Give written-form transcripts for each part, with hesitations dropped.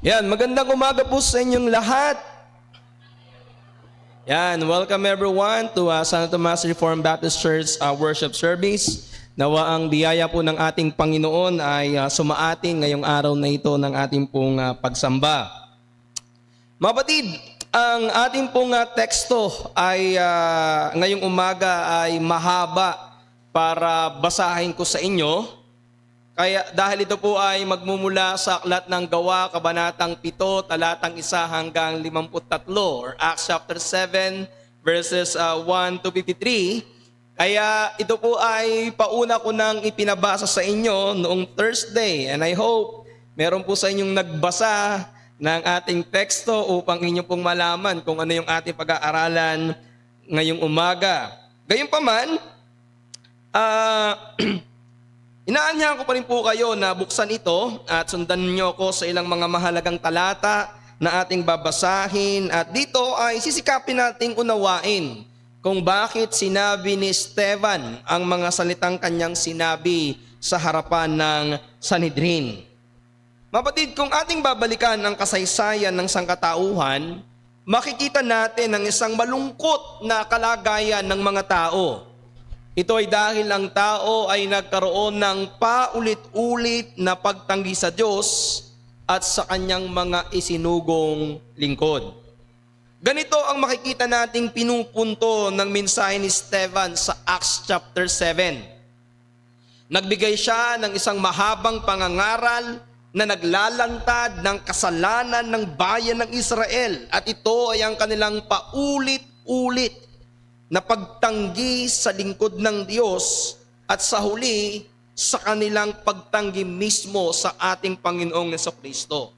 Yan, magandang umaga po sa inyong lahat. Yan, welcome everyone to Santo Tomas Reformed Baptist Church worship service. Nawa ang biyaya po ng ating Panginoon ay sumaating ngayong araw na ito ng ating pong pagsamba. Mga kapatid, ang ating pong teksto ay ngayong umaga ay mahaba para basahin ko sa inyo. Kaya dahil ito po ay magmumula sa Aklat ng Gawa, Kabanatang 7, talatang 1 hanggang 53, or Acts chapter 7, verses 1 to 53. Kaya ito po ay pauna ko nang ipinabasa sa inyo noong Thursday. And I hope meron po sa inyong nagbasa ng ating teksto upang inyo pong malaman kung ano yung ating pag-aaralan ngayong umaga. Gayunpaman, inaanyahan ko pa rin po kayo na buksan ito at sundan niyo ako sa ilang mga mahalagang talata na ating babasahin. At dito ay sisikapin nating unawain kung bakit sinabi ni Esteban ang mga salitang kanyang sinabi sa harapan ng Sanhedrin. Mapatid, kung ating babalikan ang kasaysayan ng sangkatauhan, makikita natin ang isang malungkot na kalagayan ng mga tao. Ito ay dahil ang tao ay nagkaroon ng paulit-ulit na pagtanggi sa Diyos at sa kanyang mga isinugong lingkod. Ganito ang makikita nating pinupunto ng mensahe ni Esteban sa Acts chapter 7. Nagbigay siya ng isang mahabang pangangaral na naglalantad ng kasalanan ng bayan ng Israel, at ito ay ang kanilang paulit-ulit na pagtanggi sa lingkod ng Diyos at sa huli sa kanilang pagtanggi mismo sa ating Panginoong Jesucristo.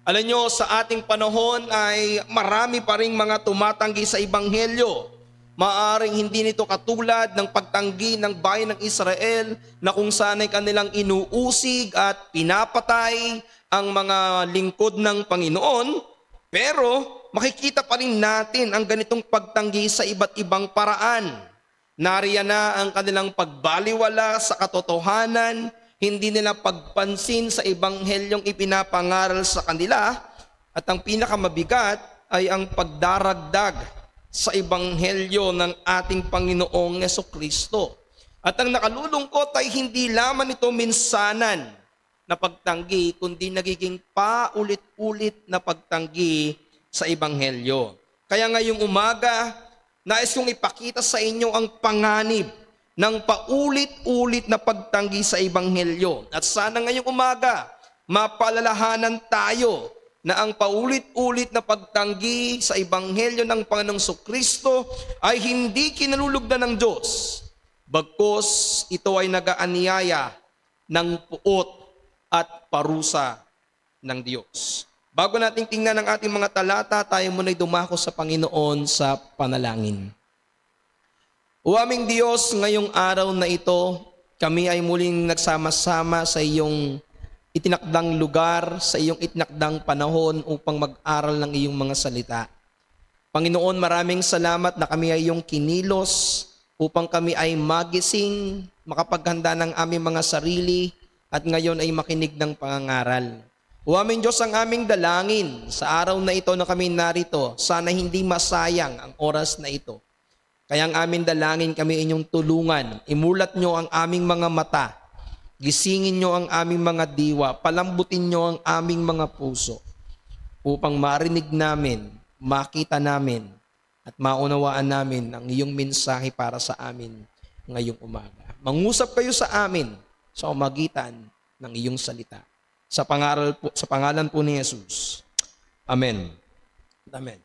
Alam nyo, sa ating panahon ay marami pa ring mga tumatanggi sa Ebanghelyo. Maaring hindi nito katulad ng pagtanggi ng bayan ng Israel na kung saan ay kanilang inuusig at pinapatay ang mga lingkod ng Panginoon, pero makikita pa rin natin ang ganitong pagtanggi sa iba't ibang paraan. Nariyan na ang kanilang pagbaliwala sa katotohanan, hindi nila pagpansin sa ebanghelyong ipinapangaral sa kanila, at ang pinakamabigat ay ang pagdaragdag sa ebanghelyo ng ating Panginoong Jesucristo. At ang nakalulungkot ay hindi lamang ito minsanan na pagtanggi, kundi nagiging paulit-ulit na pagtanggi sa ebanghelyo. Kaya ngayong umaga, nais kong ipakita sa inyo ang panganib ng paulit-ulit na pagtanggi sa ebanghelyo. At sana ngayong umaga, mapalalahanan tayo na ang paulit-ulit na pagtanggi sa ebanghelyo ng Panginoong Jesucristo ay hindi kinalulugdan ng Diyos, bagkus ito ay nagaanyaya ng puot at parusa ng Diyos. Bago nating tingnan ang ating mga talata, tayo muna'y dumako sa Panginoon sa panalangin. O aming Diyos, ngayong araw na ito, kami ay muling nagsama-sama sa iyong itinakdang lugar, sa iyong itinakdang panahon upang mag-aral ng iyong mga salita. Panginoon, maraming salamat na kami ay iyong kinilos upang kami ay magising, makapaghanda ng aming mga sarili, at ngayon ay makinig ng pangangaral. O aming Diyos, ang aming dalangin sa araw na ito na kami narito, sana hindi masayang ang oras na ito. Kaya ang aming dalangin, kami inyong tulungan. Imulat nyo ang aming mga mata. Gisingin nyo ang aming mga diwa. Palambutin nyo ang aming mga puso upang marinig namin, makita namin, at maunawaan namin ang iyong mensahe para sa amin ngayong umaga. Mangusap kayo sa amin sa umagitan ng iyong salita. Sa pangalan po ni Jesus. Amen. Amen.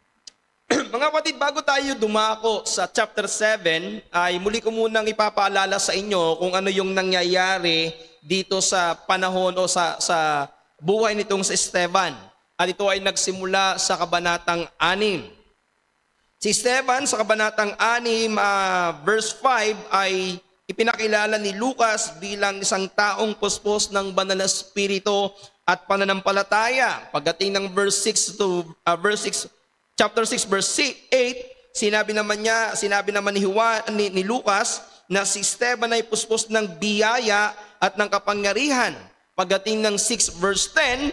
Mga kapatid, bago tayo dumako sa chapter 7, ay muli ko munang ipapaalala sa inyo kung ano yung nangyayari dito sa panahon o sa buhay nitong si Esteban. At ito ay nagsimula sa kabanatang 6. Si Esteban sa kabanatang 6, verse 5 ay ipinakilala ni Lucas bilang isang taong puspos ng banal na espiritu at pananampalataya. Pagdating ng verse 6 to chapter 6 verse 8, sinabi naman ni Lucas na si Esteban ay puspos ng biyaya at ng kapangyarihan. Pagdating ng 6 verse 10,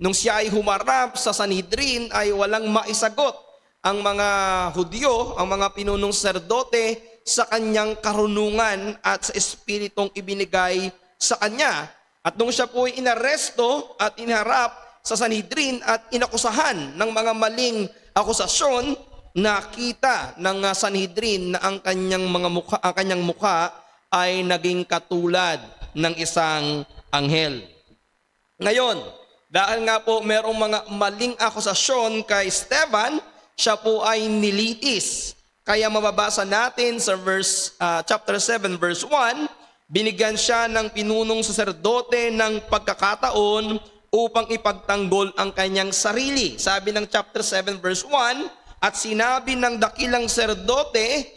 nung siya ay humarap sa Sanhedrin ay walang maisagot ang mga Hudyo, ang mga pinunong saserdote sa kanyang karunungan at sa espiritong ibinigay sa kanya. At nung siya po ay inaresto at inharap sa Sanhedrin at inakusahan ng mga maling akusasyon, nakita ng Sanhedrin na ang kanyang mukha ay naging katulad ng isang anghel. Ngayon, dahil nga po merong mga maling akusasyon kay Esteban, siya po ay nilitis. Kaya mababasa natin sa chapter 7 verse 1, binigyan siya ng pinunong saserdote ng pagkakataon upang ipagtanggol ang kanyang sarili. Sabi ng chapter 7 verse 1, at sinabi ng dakilang saserdote,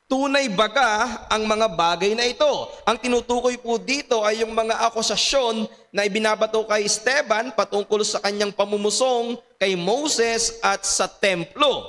tunay baga ang mga bagay na ito. Ang tinutukoy po dito ay yung mga akusasyon na ibinabato kay Esteban patungkol sa kanyang pamumusong kay Moses at sa templo.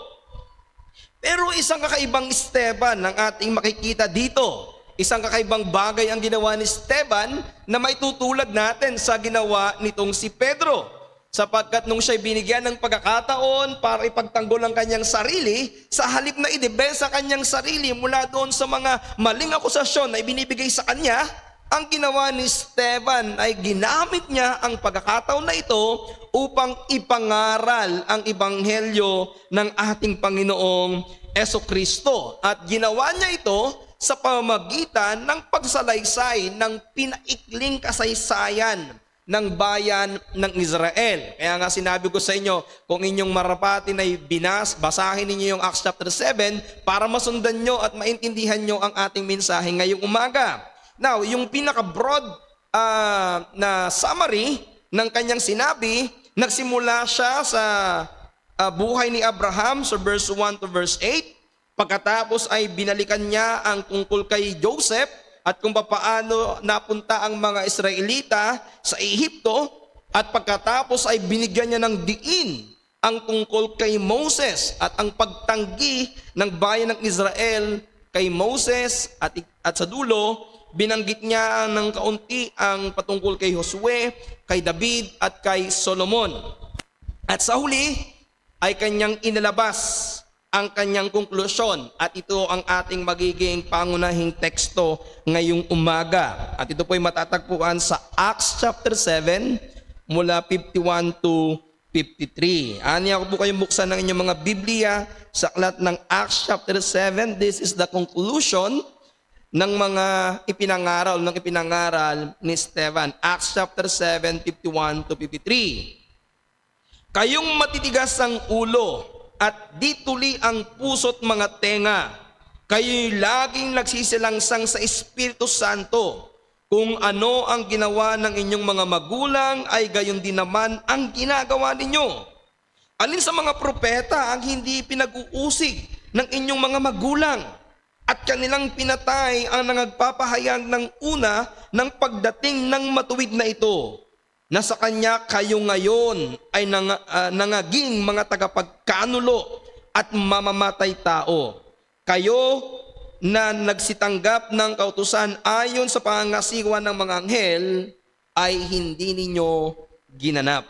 Pero isang kakaibang Esteban ang ating makikita dito. Isang kakaibang bagay ang ginawa ni Esteban na maitutulad natin sa ginawa nitong si Pedro. Sapagkat nung siya'y binigyan ng pagkakataon para ipagtanggol ang kanyang sarili, sa halip na idebensa kanyang sarili mula doon sa mga maling akusasyon na ibinibigay sa kanya, ang ginawa ni Esteban ay ginamit niya ang pagkakataon na ito upang ipangaral ang ebanghelyo ng ating Panginoong Jesucristo. At ginawa niya ito sa pamamagitan ng pagsalaysay ng pinaikling kasaysayan ng bayan ng Israel. Kaya nga sinabi ko sa inyo, kung inyong marapatin ay basahin ninyo yung Acts chapter 7 para masundan nyo at maintindihan nyo ang ating mensahe ngayong umaga. Now, yung pinaka-broad na summary ng kanyang sinabi, nagsimula siya sa buhay ni Abraham sa verse 1 to verse 8. Pagkatapos ay binalikan niya ang tungkol kay Joseph at kung paano napunta ang mga Israelita sa Ehipto. At pagkatapos ay binigyan niya ng diin ang tungkol kay Moses at ang pagtanggi ng bayan ng Israel kay Moses at sa dulo, binanggit niya ng kaunti ang patungkol kay Josue, kay David at kay Solomon. At sa huli ay kanyang inilabas ang kanyang konklusyon at ito ang ating magiging pangunahing teksto ngayong umaga. At ito po ay matatagpuan sa Acts chapter 7 mula 51 to 53. Ani ako po kayong buksan ng inyong mga Biblia sa aklat ng Acts chapter 7. This is the conclusion ng mga ipinangaral ni Esteban. Acts chapter 7, 51 to 53. Kayong matitigas ang ulo at di tuli ang puso't mga tenga. Kayo'y laging nagsisilangsang sa Espiritu Santo. Kung ano ang ginawa ng inyong mga magulang ay gayon din naman ang ginagawa ninyo. Alin sa mga propeta ang hindi pinag-uusig ng inyong mga magulang? At kanilang pinatay ang nagpapahayag ng una ng pagdating ng matuwid na ito, na sa kanya kayo ngayon ay nangaging mga tagapagkanulo at mamamatay tao. Kayo na nagsitanggap ng kautusan ayon sa pangangasiwa ng mga anghel ay hindi ninyo ginanap.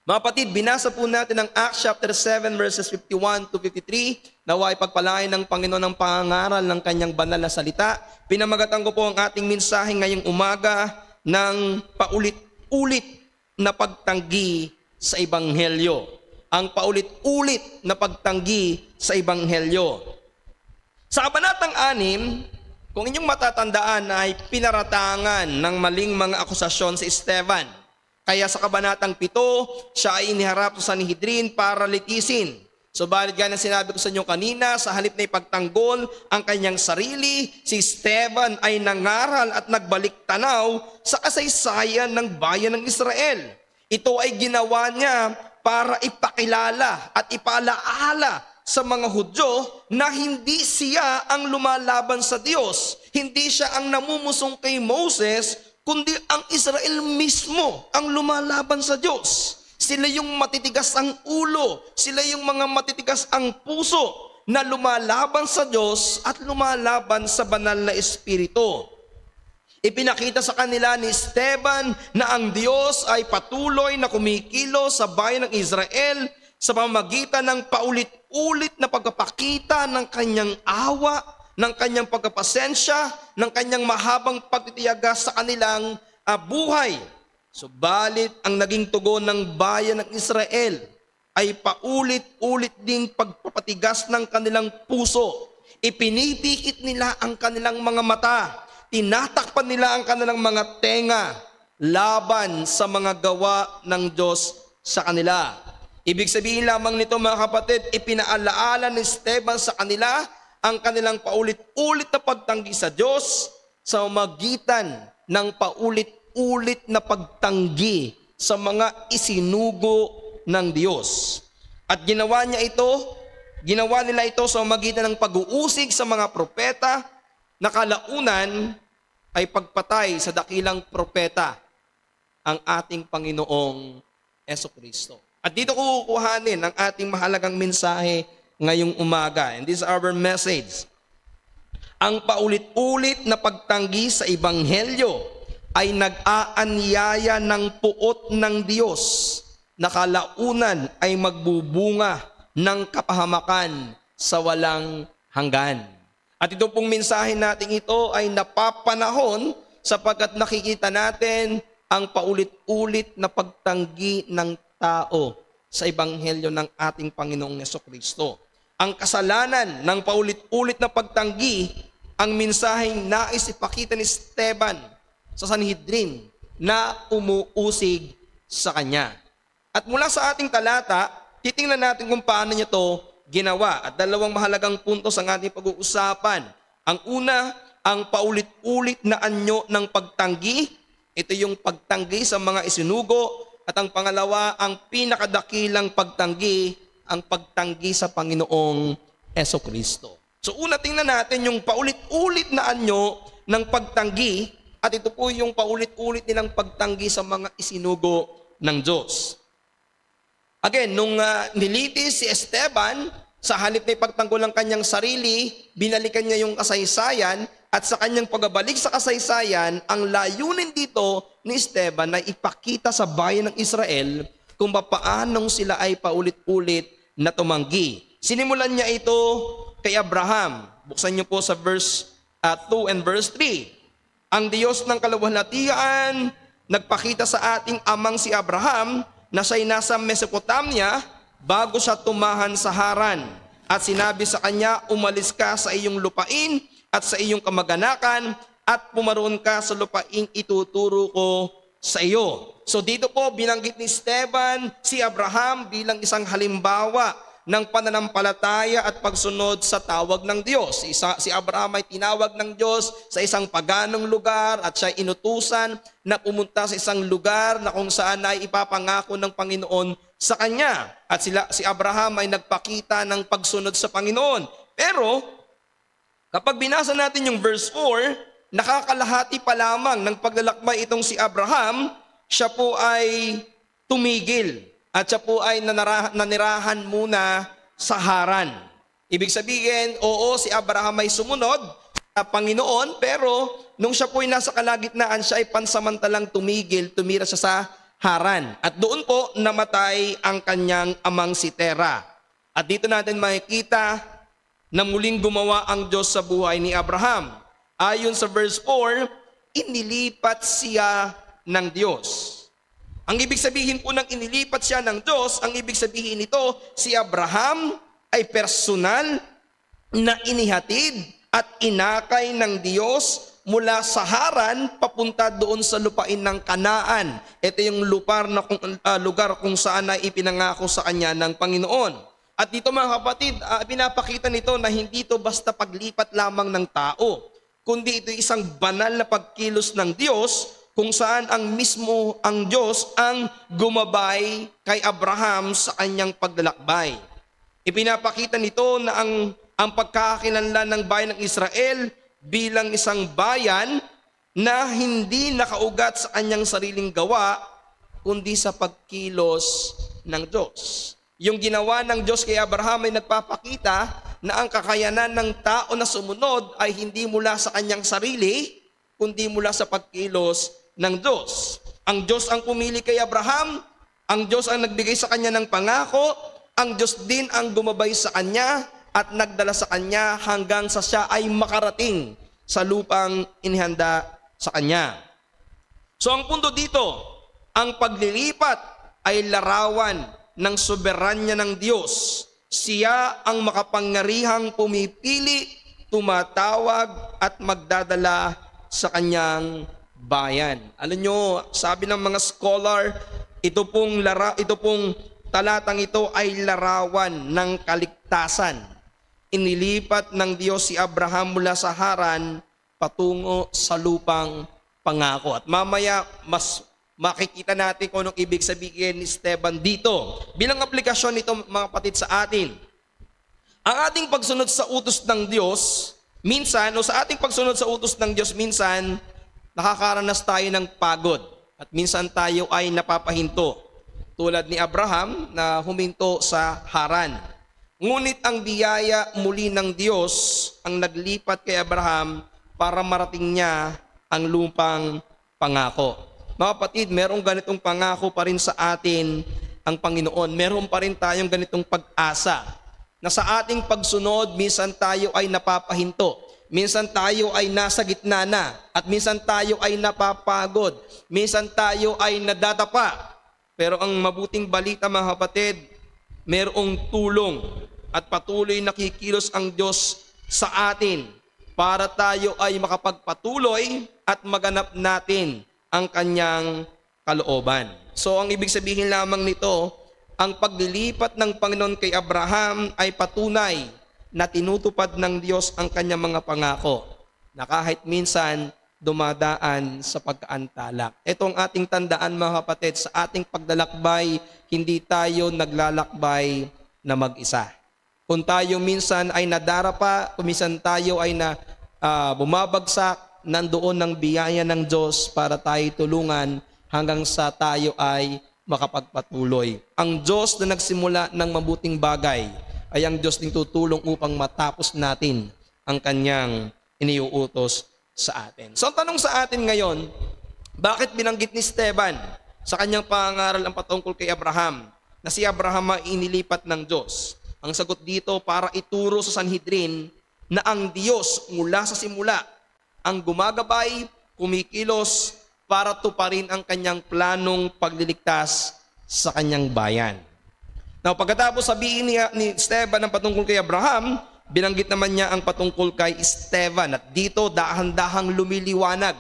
Mga kapatid, binasa po natin ang Acts chapter 7 verses 51 to 53. Naway pagpalain ng Panginoon ang pangangaral ng kanyang banal na salita. Pinamagatan ko po ang ating mensahe ngayong umaga ng paulit-ulit na pagtanggi sa Ebanghelyo. Ang paulit-ulit na pagtanggi sa Ebanghelyo. Sa kabanatang 6, kung inyong matatandaan ay pinaratangan ng maling mga akusasyon si Esteban. Kaya sa kabanatang 7, siya ay iniharap sa Sanhedrin para litisin. Subalit gaya ng sinabi ko sa inyo kanina, sa halip na ipagtanggol ang kanyang sarili, si Esteban ay nangaral at nagbalik tanaw sa kasaysayan ng bayan ng Israel. Ito ay ginawa niya para ipakilala at ipaalaala sa mga Hudyo na hindi siya ang lumalaban sa Diyos. Hindi siya ang namumusong kay Moses, kundi ang Israel mismo ang lumalaban sa Diyos. Sila yung matitigas ang ulo, sila yung mga matitigas ang puso na lumalaban sa Diyos at lumalaban sa banal na Espiritu. Ipinakita sa kanila ni Esteban na ang Diyos ay patuloy na kumikilos sa bayan ng Israel sa pamamagitan ng paulit-ulit na pagpapakita ng kanyang awa, ng kanyang pagkapasensya, ng kanyang mahabang pagtitiyaga sa kanilang buhay. Subalit ang naging tugon ng bayan ng Israel ay paulit-ulit ding pagpapatigas ng kanilang puso. Ipinipikit nila ang kanilang mga mata. Tinatakpan nila ang kanilang mga tenga laban sa mga gawa ng Diyos sa kanila. Ibig sabihin lamang nito mga kapatid, ipinaalaala ni Esteban sa kanila ang kanilang paulit-ulit na pagtanggi sa Diyos sa magitan ng paulit-ulit na pagtanggi sa mga isinugo ng Diyos. At ginawa nila ito sa magitan ng pag-uusig sa mga propeta na kalaunan ay pagpatay sa dakilang propeta, ang ating Panginoong Jesucristo. At dito ko kukuhanin ang ating mahalagang mensahe ngayong umaga. And this is our message. Ang paulit-ulit na pagtanggi sa Ebanghelyo ay nag-aanyaya ng puot ng Diyos na kalaunan ay magbubunga ng kapahamakan sa walang hanggan. At ito pong mensahe natin ito ay napapanahon sapagkat nakikita natin ang paulit-ulit na pagtanggi ng tao sa Ebanghelyo ng ating Panginoong Jesucristo. Ang kasalanan ng paulit-ulit na pagtanggi, ang mensaheng nais ipakita ni Esteban sa Sanhedrin na umuusig sa kanya. At mula sa ating talata, titingnan natin kung paano niya ito ginawa. At dalawang mahalagang puntos ang ating pag-uusapan. Ang una, ang paulit-ulit na anyo ng pagtanggi. Ito yung pagtanggi sa mga isinugo. At ang pangalawa, ang pinakadakilang pagtanggi, ang pagtanggi sa Panginoong Jesucristo. So una, tingnan natin yung paulit-ulit na anyo ng pagtanggi. At ito po yung paulit-ulit nilang pagtanggi sa mga isinugo ng Diyos. Again, nung nilitis si Esteban, sa halip na ipagtanggol ang kanyang sarili, binalikan niya yung kasaysayan, at sa kanyang pagbabalik sa kasaysayan, ang layunin dito ni Esteban na ipakita sa bayan ng Israel kung paanong sila ay paulit-ulit na tumanggi. Sinimulan niya ito kay Abraham. Buksan niyo po sa verse 2 and verse 3. Ang Diyos ng kaluwalhatian nagpakita sa ating amang si Abraham na siya'y nasa Mesopotamia bago siya tumahan sa Haran. At sinabi sa kanya, umalis ka sa iyong lupain at sa iyong kamag-anakan at pumaroon ka sa lupaing ituturo ko sa iyo. So dito po binanggit ni Esteban si Abraham bilang isang halimbawa ng pananampalataya at pagsunod sa tawag ng Diyos. Si Abraham ay tinawag ng Diyos sa isang paganong lugar at siya inutusan na pumunta sa isang lugar na kung saan ay ipapangako ng Panginoon sa kanya. At si Abraham ay nagpakita ng pagsunod sa Panginoon. Pero kapag binasa natin yung verse 4, nakakalahati pa lamang ng paglalakbay itong si Abraham, siya po ay tumigil. At siya po ay nanirahan muna sa Haran. Ibig sabihin, oo, si Abraham ay sumunod sa Panginoon, pero nung siya po ay nasa kalagitnaan, siya ay pansamantalang tumira siya sa Haran. At doon po namatay ang kanyang amang si Tera. At dito natin makikita na muling gumawa ang Diyos sa buhay ni Abraham. Ayon sa verse 4, inilipat siya ng Diyos. Ang ibig sabihin po ng inilipat siya ng Diyos, ang ibig sabihin nito, si Abraham ay personal na inihatid at inakay ng Diyos mula sa Haran papunta doon sa lupain ng Kanaan. Ito yung lugar kung saan ay ipinangako sa kanya ng Panginoon. At dito mga kapatid, pinapakita nito na hindi ito basta paglipat lamang ng tao, kundi ito isang banal na pagkilos ng Diyos kung saan ang Diyos ang gumabay kay Abraham sa kanyang paglalakbay. Ipinapakita nito na ang pagkakakilanlan ng bayan ng Israel bilang isang bayan na hindi nakaugat sa kanyang sariling gawa, kundi sa pagkilos ng Diyos. Yung ginawa ng Diyos kay Abraham ay nagpapakita na ang kakayanan ng tao na sumunod ay hindi mula sa kanyang sarili, kundi mula sa pagkilos ng Diyos. Ang Diyos ang pumili kay Abraham, ang Diyos ang nagbigay sa kanya ng pangako, ang Diyos din ang gumabay sa kanya at nagdala sa kanya hanggang sa siya ay makarating sa lupang inihanda sa kanya. So ang punto dito, ang paglilipat ay larawan ng soberanya ng Diyos. Siya ang makapangyarihang pumipili, tumatawag at magdadala sa kanyang bayan. Alam nyo, sabi ng mga scholar, ito pong talatang ito ay larawan ng kaligtasan. Inilipat ng Diyos si Abraham mula sa Haran patungo sa lupang pangako. At mamaya mas makikita natin kung anong ibig sabihin ni Esteban dito. Bilang aplikasyon nito mga kapatid sa atin, ang ating pagsunod sa utos ng Diyos, minsan, o sa ating pagsunod sa utos ng Diyos, minsan, nakakaranas tayo ng pagod. At minsan tayo ay napapahinto. Tulad ni Abraham na huminto sa Haran. Ngunit ang biyaya muli ng Diyos ang naglipat kay Abraham para marating niya ang lupang pangako. Mga kapatid, merong ganitong pangako pa rin sa atin ang Panginoon. Meron pa rin tayong ganitong pag-asa na sa ating pagsunod, minsan tayo ay napapahinto. Minsan tayo ay nasa gitna na. At minsan tayo ay napapagod. Minsan tayo ay nadatapa. Pero ang mabuting balita mga kapatid, merong tulong at patuloy nakikilos ang Diyos sa atin para tayo ay makapagpatuloy at maganap natin ang kanyang kalooban. So ang ibig sabihin lamang nito, ang paglilipat ng Panginoon kay Abraham ay patunay na tinutupad ng Diyos ang kanyang mga pangako na kahit minsan dumadaan sa pagkaantala. Ito ang ating tandaan mga kapatid, sa ating paglalakbay, hindi tayo naglalakbay na mag-isa. Kung tayo minsan ay nadarapa, kung minsan tayo ay bumabagsak, nandoon ng biyaya ng Diyos para tayo tulungan hanggang sa tayo ay makapagpatuloy. Ang Diyos na nagsimula ng mabuting bagay ay ang Diyos din tutulong upang matapos natin ang kanyang iniuutos sa atin. So ang tanong sa atin ngayon, bakit binanggit ni Esteban sa kanyang pangaral ang patungkol kay Abraham na si Abraham ay inilipat ng Diyos? Ang sagot dito para ituro sa Sanhedrin na ang Diyos mula sa simula ang gumagabay, kumikilos para tuparin ang kanyang planong pagliligtas sa kanyang bayan. Now, pagkatapos sabihin ni Esteban ang patungkol kay Abraham, binanggit naman niya ang patungkol kay Esteban. At dito, dahan-dahang lumiliwanag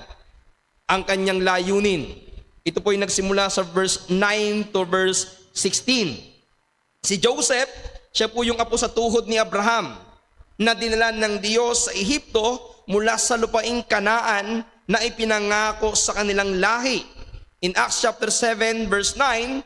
ang kanyang layunin. Ito po ay nagsimula sa verse 9 to verse 16. Si Joseph, siya po yung apo sa tuhod ni Abraham na dinala ng Diyos sa Ehipto mula sa lupaing Kanaan na ipinangako sa kanilang lahi. In Acts chapter 7 verse 9,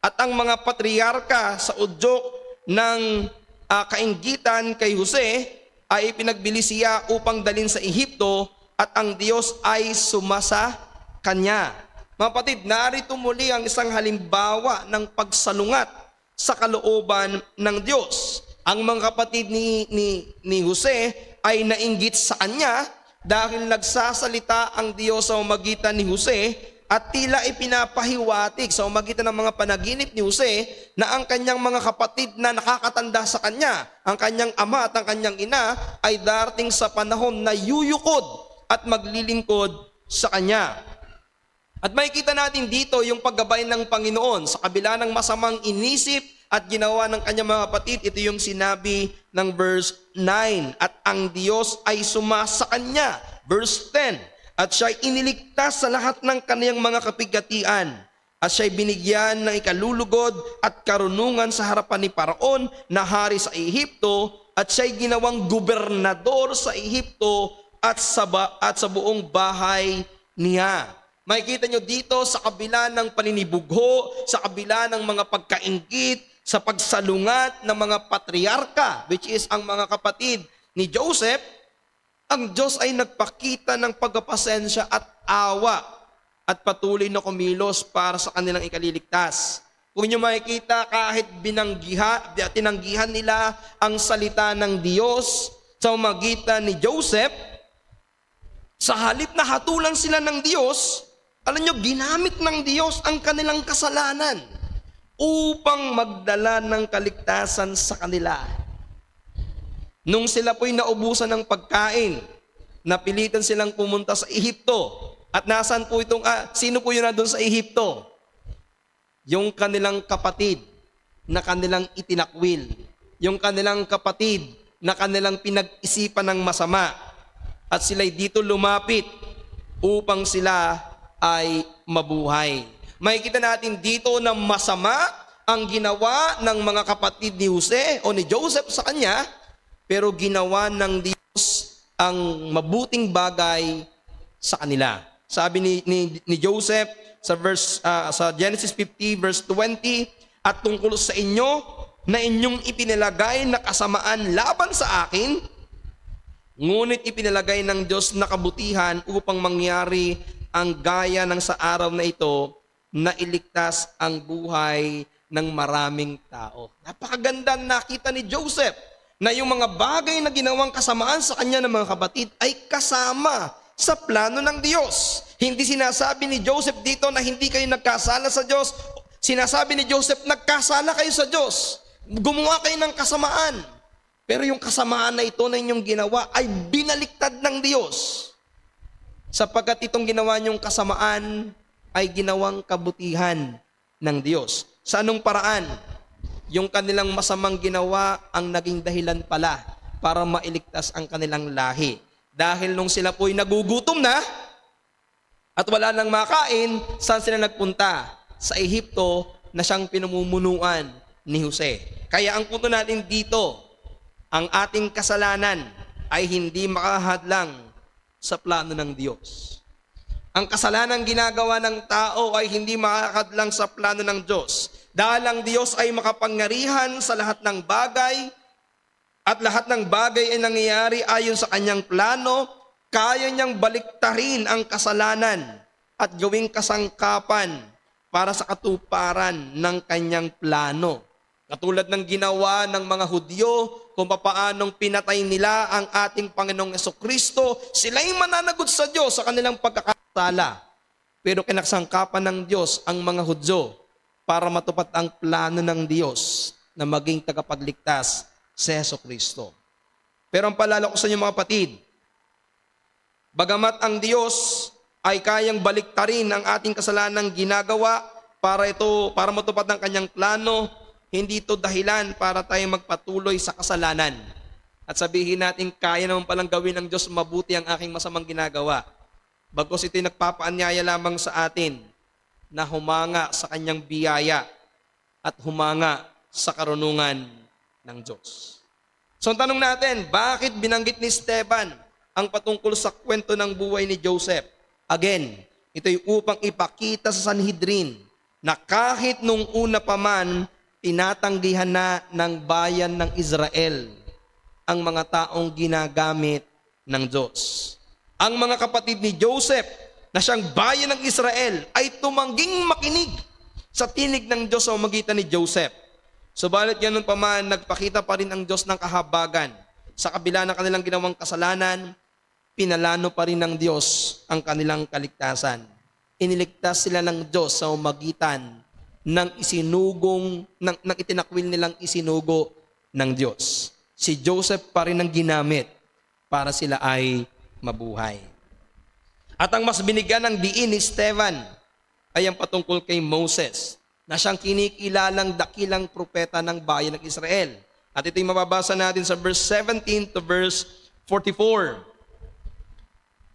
at ang mga patriarka sa udyok ng kainggitan kay Jose ay ipinagbili siya upang dalhin sa Ehipto at ang Diyos ay sumasa kanya. Mga kapatid, narito muli ang isang halimbawa ng pagsalungat sa kalooban ng Diyos. Ang mga kapatid ni Jose ay nainggit sa kanya dahil nagsasalita ang Diyos sa pamamagitan ni Jose at tila ipinapahiwatig sa pamamagitan ng mga panaginip ni Jose na ang kanyang mga kapatid na nakakatanda sa kanya, ang kanyang ama at ang kanyang ina ay darating sa panahon na yuyukod at maglilingkod sa kanya. At makikita natin dito yung paggabay ng Panginoon sa kabila ng masamang inisip at ginawa ng kanyang mga kapatid. Ito yung sinabi ng verse 9. At ang Diyos ay sumasa kanya. Verse 10. At siya'y iniligtas sa lahat ng kaniyang mga kapigatian. At siya'y binigyan ng ikalulugod at karunungan sa harapan ni Paraon na hari sa Ehipto. At siya'y ginawang gobernador sa Ehipto at sa buong bahay niya. Makikita nyo dito sa kabila ng paninibugho, sa kabila ng mga pagkainggit, sa pagsalungat ng mga patriarka, which is ang mga kapatid ni Joseph, ang Diyos ay nagpakita ng pagpapasensya at awa at patuloy na kumilos para sa kanilang ikaliligtas. Kung nyo makikita, kahit tinanggihan nila ang salita ng Diyos sa pamamagitan ni Joseph, Sa halip na hatulan sila ng Diyos, alam nyo, ginamit ng Diyos ang kanilang kasalanan upang magdala ng kaligtasan sa kanila. Nung sila po'y naubusan ng pagkain, napilitan silang pumunta sa Ehipto. At nasan po itong, sino po yun na doon sa Ehipto? Yung kanilang kapatid na kanilang itinakwil. Yung kanilang kapatid na kanilang pinag-isipan ng masama. At sila'y dito lumapit upang sila ay mabuhay. Makikita natin dito na masama ang ginawa ng mga kapatid ni Jose o ni Joseph sa kanya, pero ginawa ng Diyos ang mabuting bagay sa kanila. Sabi ni Joseph sa Genesis 50 verse 20, at tungkol sa inyo na inyong ipinilagay na kasamaan laban sa akin, ngunit ipinilagay ng Diyos na kabutihan upang mangyari ang gaya ng sa araw na ito na iligtas ang buhay ng maraming tao. Napakaganda nakita ni Joseph na yung mga bagay na ginawang kasamaan sa kanya ng mga kapatid ay kasama sa plano ng Diyos. Hindi sinasabi ni Joseph dito na hindi kayo nagkasala sa Diyos. Sinasabi ni Joseph, nagkasala kayo sa Diyos. Gumawa kayo ng kasamaan. Pero yung kasamaan na ito na inyong ginawa ay binaliktad ng Diyos. Sapagkat itong ginawa niyong kasamaan ay ginawang kabutihan ng Diyos. Sa anong paraan? Yung kanilang masamang ginawa ang naging dahilan pala para mailigtas ang kanilang lahi. Dahil nung sila po'y nagugutom na at wala nang makain, saan sila nagpunta? Sa Ehipto na siyang pinamumunuan ni Jose. Kaya ang punto natin dito, ang ating kasalanan ay hindi makahadlang sa plano ng Diyos. Ang kasalanan ginagawa ng tao ay hindi makakadlang sa plano ng Diyos. Dahil ang Diyos ay makapangyarihan sa lahat ng bagay at lahat ng bagay ay nangyayari ayon sa kanyang plano, kaya niyang baliktarin ang kasalanan at gawing kasangkapan para sa katuparan ng kanyang plano. Katulad ng ginawa ng mga Hudyo kung papaanong pinatay nila ang ating Panginoong Jesucristo, sila'y mananagot sa Diyos sa kanilang pagkakasala. Pero kinasangkapan ng Diyos ang mga Hudyo para matupad ang plano ng Diyos na maging tagapagligtas si Jesucristo. Pero ang paalala ko sa inyo mga kapatid, bagamat ang Diyos ay kayang baliktarin ang ating kasalanang ginagawa para matupad ang kanyang plano, hindi ito dahilan para tayo magpatuloy sa kasalanan. At sabihin natin, kaya naman palang gawin ng Diyos mabuti ang aking masamang ginagawa. Bagkus ito'y nagpapaanyaya lamang sa atin na humanga sa kanyang biyaya at humanga sa karunungan ng Diyos. So ang tanong natin, bakit binanggit ni Esteban ang patungkol sa kwento ng buhay ni Joseph? Again, ito'y upang ipakita sa Sanhedrin na kahit nung una pa man, tinatanggihan na ng bayan ng Israel ang mga taong ginagamit ng Diyos. Ang mga kapatid ni Joseph na siyang bayan ng Israel ay tumangging makinig sa tinig ng Diyos sa pamamagitan ni Joseph. Subalit ganun pa man, nagpakita pa rin ang Diyos ng kahabagan. Sa kabila ng kanilang ginawang kasalanan, pinalano pa rin ng Diyos ang kanilang kaligtasan. Iniligtas sila ng Diyos sa pamamagitan ng itinakwil nilang isinugo ng Diyos. Si Joseph pa rin ang ginamit para sila ay mabuhay. At ang mas binigyan ng diin ni Esteban ay ang patungkol kay Moses, na siyang kinikilalang dakilang propeta ng bayan ng Israel. At ito'y mababasa natin sa verse 17 to verse 44.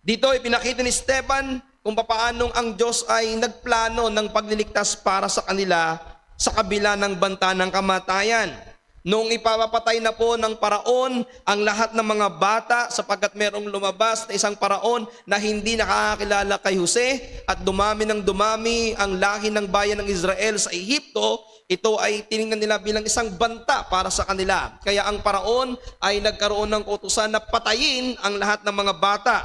Dito ipinakita ni Esteban kung paanong ang Diyos ay nagplano ng pagliligtas para sa kanila sa kabila ng banta ng kamatayan. Noong ipapapatay na po ng paraon ang lahat ng mga bata sapagkat merong lumabas na isang paraon na hindi nakakakilala kay Jose at dumami ng dumami ang lahi ng bayan ng Israel sa Ehipto, ito ay tiningnan nila bilang isang banta para sa kanila. Kaya ang paraon ay nagkaroon ng utusan na patayin ang lahat ng mga bata.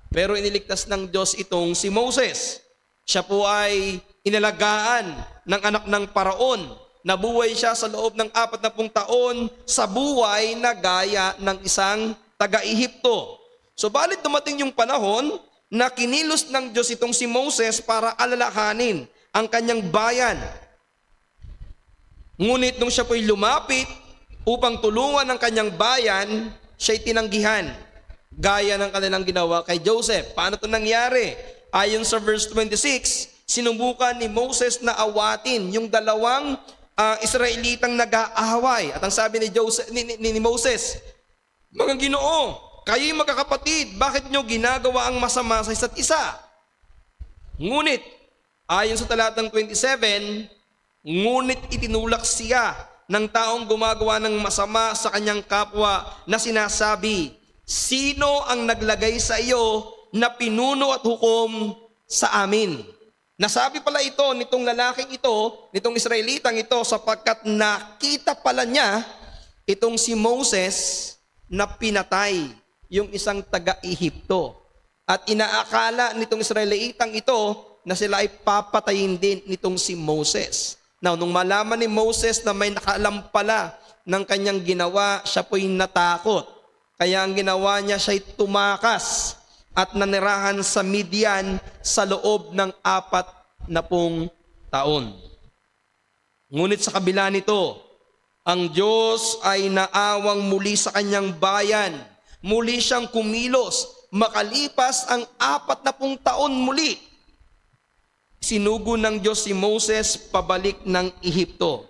Pero iniligtas ng Diyos itong si Moses. Siya po ay inalagaan ng anak ng paraon. Nabuhay siya sa loob ng 40 taon sa buhay na gaya ng isang taga-Ehipto. Subalit dumating yung panahon na kinilos ng Diyos itong si Moses para alalahanin ang kanyang bayan. Ngunit nung siya po'y lumapit upang tulungan ang kanyang bayan, siya'y tinanggihan. Gaya ng kanilang ginawa kay Joseph. Paano ito nangyari? Ayon sa verse 26, sinubukan ni Moses na awatin yung dalawang Israelitang nag-aaway. At ang sabi ni Moses, mga Ginoo, kayo'y magkakapatid, bakit nyo ginagawa ang masama sa isa't isa? Ngunit, ayon sa talatang 27, ngunit itinulak siya ng taong gumagawa ng masama sa kanyang kapwa na sinasabi, sino ang naglagay sa iyo na pinuno at hukom sa amin? Nasabi pala ito nitong lalaking ito, nitong Israelitang ito, sapagkat nakita pala niya itong si Moses na pinatay yung isang taga-Ehipto. At inaakala nitong Israelitang ito na sila ay papatayin din nitong si Moses. Now, nung malaman ni Moses na may nakaalam pala ng kanyang ginawa, siya po'y natakot. Kaya ang ginawa niya, siya'y tumakas at nanirahan sa Midian sa loob ng 40 taon. Ngunit sa kabila nito, ang Diyos ay naawang muli sa kanyang bayan. Muli siyang kumilos, makalipas ang 40 taon muli. Sinugo ng Diyos si Moses pabalik ng Ehipto.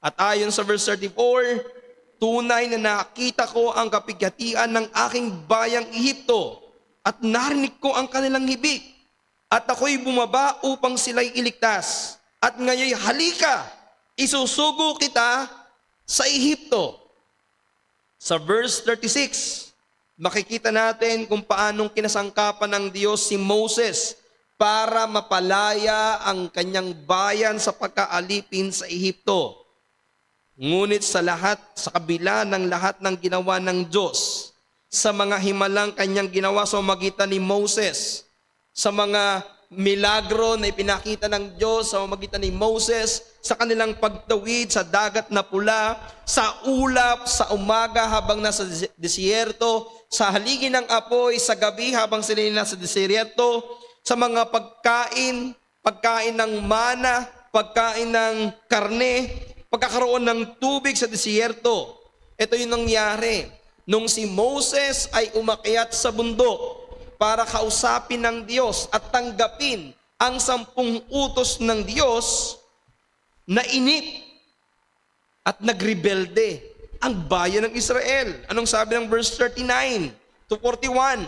At ayon sa verse 34, tunay na nakita ko ang kapighatian ng aking bayang Ehipto at narinig ko ang kanilang hibik. At ako'y bumaba upang sila'y iligtas. At ngayon halika, isusugo kita sa Ehipto. Sa verse 36, makikita natin kung paanong kinasangkapan ng Diyos si Moses para mapalaya ang kanyang bayan sa pagkaalipin sa Ehipto. Ngunit sa kabila ng lahat ng ginawa ng Diyos, sa mga himalang kanyang ginawa sa magitan ni Moses, sa mga milagro na ipinakita ng Diyos sa magitan ni Moses, sa kanilang pagtawid sa dagat na pula, sa ulap, sa umaga habang nasa desierto, sa haligi ng apoy, sa gabi habang sila nasa desierto, sa mga pagkain ng mana, pagkain ng karne, pagkakaroon ng tubig sa desierto. Ito yung nangyari nung si Moses ay umakyat sa bundok para kausapin ng Diyos at tanggapin ang 10 utos ng Diyos. Nainip at nagrebelde ang bayan ng Israel. Anong sabi ng verse 39 to 41?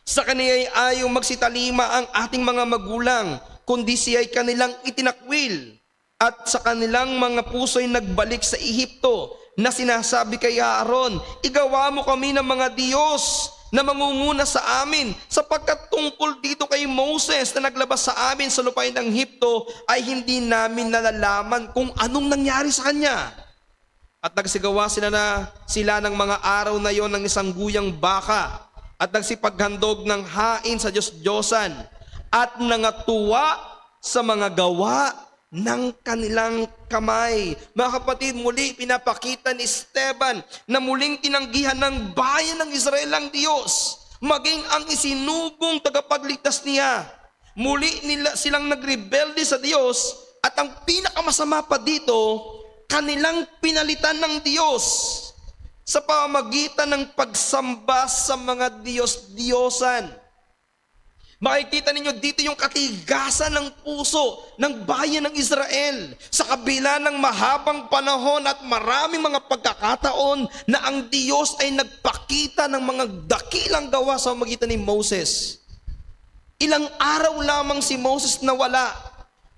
Sa kaniya'y ayaw magsitalima ang ating mga magulang, kundi siya'y kanilang itinakwil. At sa kanilang mga puso'y nagbalik sa Ehipto, na sinasabi kay Aaron, igawa mo kami ng mga Diyos na mangunguna sa amin, sapagkat tungkol dito kay Moses na naglabas sa amin sa lupain ng Ehipto, ay hindi namin nalalaman kung anong nangyari sa kanya. At nagsigawa sila ng mga araw na yon ng isang guyang baka, at nagsipaghandog ng hain sa Diyos-Diyosan, at nangatuwa sa mga gawa ng kanilang kamay. Mga kapatid, muli pinapakita ni Esteban na muling tinanggihan ng bayan ng Israel ang Diyos, maging ang isinubong tagapagligtas niya. Muli silang nagrebelde sa Diyos, at ang pinakamasama pa dito, kanilang pinalitan ng Diyos sa pamamagitan ng pagsamba sa mga Diyos-Diyosan. Makikita ninyo dito yung katigasan ng puso ng bayan ng Israel sa kabila ng mahabang panahon at maraming mga pagkakataon na ang Diyos ay nagpakita ng mga dakilang gawa sa magitan ni Moses. Ilang araw lamang si Moses nawala,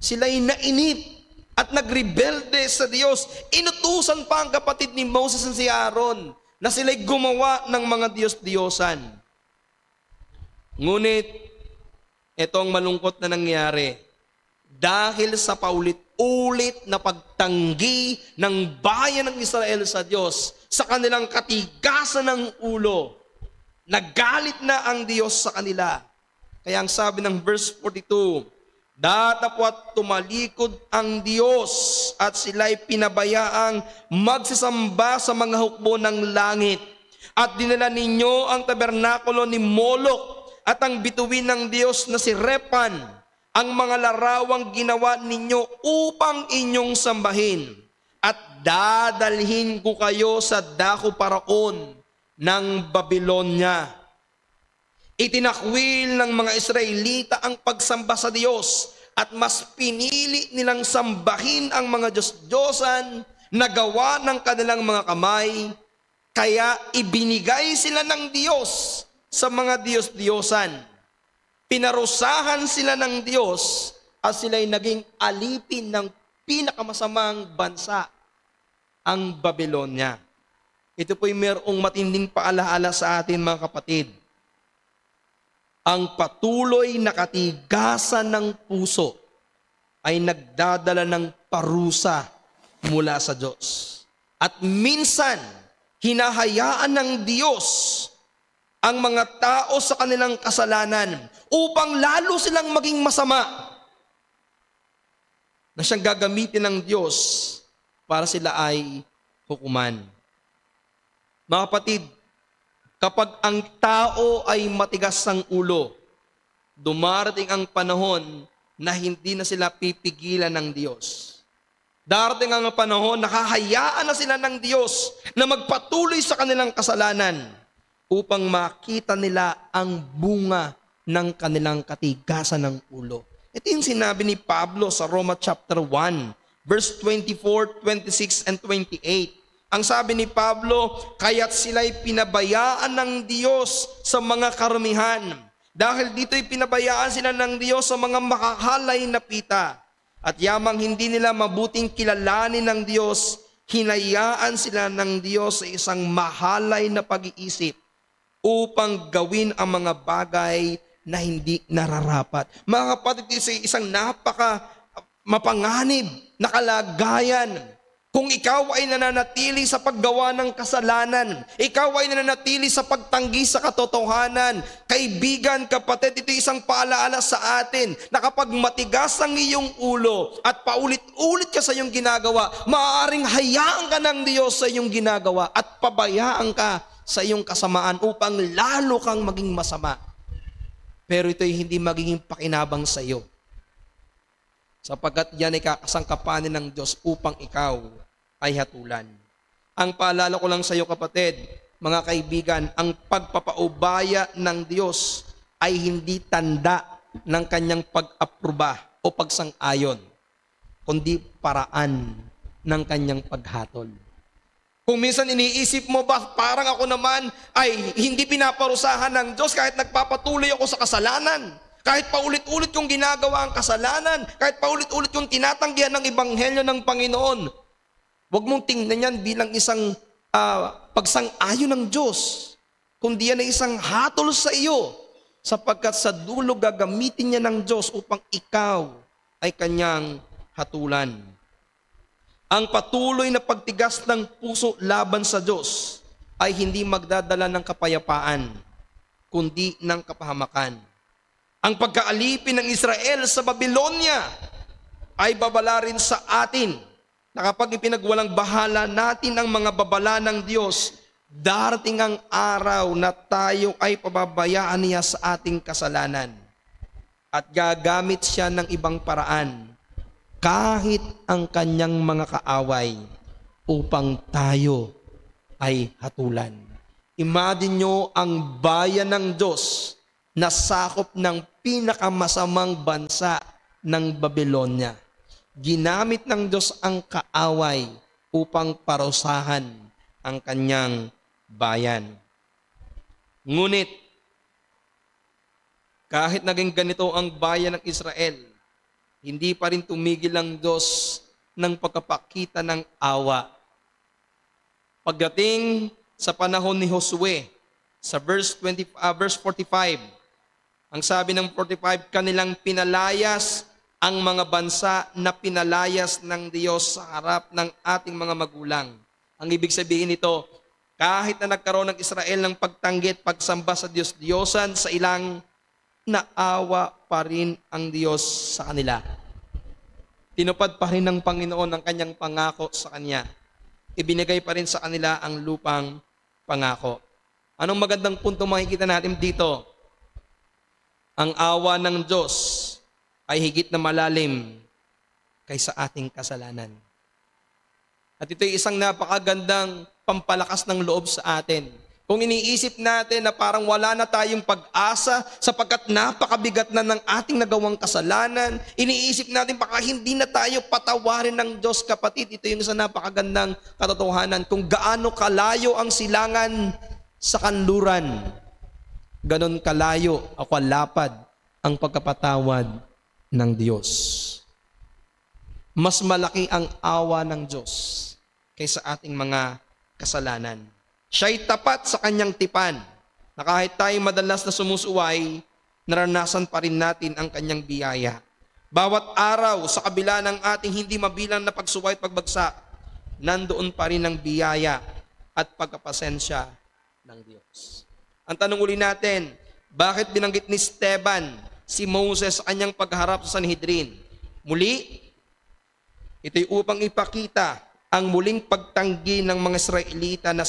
sila'y nainip at nagrebelde sa Diyos. Inutusan pa ang kapatid ni Moses na si Aaron na sila'y gumawa ng mga Diyos-Diyosan. Ngunit itong malungkot na nangyari dahil sa paulit-ulit na pagtanggi ng bayan ng Israel sa Diyos, sa kanilang katigasan ng ulo, nagalit na ang Diyos sa kanila. Kaya ang sabi ng verse 42, datapwat tumalikod ang Diyos at sila'y pinabayaang magsasamba sa mga hukbo ng langit. At dinala ninyo ang tabernakulo ni Molok at ang bituin ng Diyos na si Repan, ang mga larawang ginawa ninyo upang inyong sambahin. At dadalhin ko kayo sa dako paraon ng Babylonia. Itinakwil ng mga Israelita ang pagsamba sa Diyos at mas pinili nilang sambahin ang mga Diyos-Diyosan na gawa ng kanilang mga kamay, kaya ibinigay sila ng Diyos sa mga Diyos-Diyosan. Pinarusahan sila ng Diyos at sila'y naging alipin ng pinakamasamang bansa, ang Babylonia. Ito po'y mayroong matinding paalaala sa atin, mga kapatid. Ang patuloy na katigasan ng puso ay nagdadala ng parusa mula sa Diyos. At minsan, hinahayaan ng Diyos ang mga tao sa kanilang kasalanan upang lalo silang maging masama, na siyang gagamitin ng Diyos para sila ay hukuman. Mga kapatid, kapag ang tao ay matigas ang ulo, dumarating ang panahon na hindi na sila pipigilan ng Diyos. Darating ang panahon na hahayaan na sila ng Diyos na magpatuloy sa kanilang kasalanan upang makita nila ang bunga ng kanilang katigasan ng ulo. Ito yung sinabi ni Pablo sa Roma chapter 1, verse 24, 26, and 28. Ang sabi ni Pablo, kaya't sila'y pinabayaan ng Diyos sa mga karumihan. Dahil dito'y pinabayaan sila ng Diyos sa mga makahalay na pita. At yamang hindi nila mabuting kilalanin ng Diyos, hinayaan sila ng Diyos sa isang mahalay na pag-iisip upang gawin ang mga bagay na hindi nararapat. Mga kapatid, isang napaka mapanganib na kalagayan. Kung ikaw ay nananatili sa paggawa ng kasalanan, ikaw ay nananatili sa pagtanggi sa katotohanan, kaibigan, kapatid, ito isang paalaala sa atin na kapag matigas ang iyong ulo at paulit-ulit ka sa iyong ginagawa, maaaring hayaan ka ng Diyos sa iyong ginagawa at pabayaan ka sa iyong kasamaan upang lalo kang maging masama. Pero ito'y hindi magiging pakinabang sa iyo, sapagkat yan ay kakasangkapanin ng Diyos upang ikaw ay hatulan. Ang paalala ko lang sa iyo, kapatid, mga kaibigan, ang pagpapaubaya ng Diyos ay hindi tanda ng kanyang pag-aproba o pagsang-ayon, kundi paraan ng kanyang paghatol. Kung minsan iniisip mo ba, parang ako naman ay hindi pinaparusahan ng Diyos kahit nagpapatuloy ako sa kasalanan. Kahit paulit-ulit kong ginagawa ang kasalanan, kahit paulit-ulit kong tinatanggihan ng ebanghelyo ng Panginoon, huwag mong tingnan yan bilang isang pagsang-ayon ng Diyos, kundi yan ay isang hatol sa iyo, sapagkat sa dulo gagamitin niya ng Diyos upang ikaw ay kanyang hatulan. Ang patuloy na pagtigas ng puso laban sa Diyos ay hindi magdadala ng kapayapaan, kundi ng kapahamakan. Ang pagkaalipin ng Israel sa Babylonia ay babala rin sa atin na kapag ipinagwalang bahala natin ang mga babala ng Diyos, darating ang araw na tayo ay pababayaan niya sa ating kasalanan at gagamit siya ng ibang paraan kahit ang kanyang mga kaaway upang tayo ay hatulan. Imagine nyo ang bayan ng Diyos na sakop ng pinakamasamang bansa ng Babylonia. Ginamit ng Diyos ang kaaway upang parusahan ang kanyang bayan. Ngunit, kahit naging ganito ang bayan ng Israel, hindi pa rin tumigil ang Diyos ng pagkapakita ng awa. Pagdating sa panahon ni Josue, sa verse 45, ang sabi ng 45, kanilang pinalayas ang mga bansa na pinalayas ng Diyos sa harap ng ating mga magulang. Ang ibig sabihin nito, kahit na nagkaroon ng Israel ng pagtanggit, pagsamba sa Diyos-Diyosan sa ilang, naawa pa rin ang Diyos sa kanila. Tinupad pa rin ng Panginoon ang kanyang pangako sa kanya. Ibinigay pa rin sa kanila ang lupang pangako. Anong magandang punto makikita natin dito? Ang awa ng Diyos ay higit na malalim kaysa ating kasalanan. At ito'y isang napakagandang pampalakas ng loob sa atin. Kung iniisip natin na parang wala na tayong pag-asa sapagkat napakabigat na ng ating nagawang kasalanan, iniisip natin baka hindi na tayo patawarin ng Diyos, kapatid. Ito yung isang napakagandang katotohanan. Kung gaano kalayo ang silangan sa kanluran, ganon kalayo o kalapad ang pagkapatawad ng Diyos. Mas malaki ang awa ng Diyos kaysa ating mga kasalanan. Siya'y tapat sa kanyang tipan, na kahit tayo madalas na sumusuway, naranasan pa rin natin ang kanyang biyaya. Bawat araw, sa kabila ng ating hindi mabilang na pagsuway at pagbagsak, nandoon pa rin ang biyaya at pagkapasensya ng Diyos. Ang tanong uli natin, bakit binanggit ni Esteban si Moses sa kanyang pagharap sa Sanhedrin? Muli, ito'y upang ipakita ang muling pagtanggi ng mga Israelita na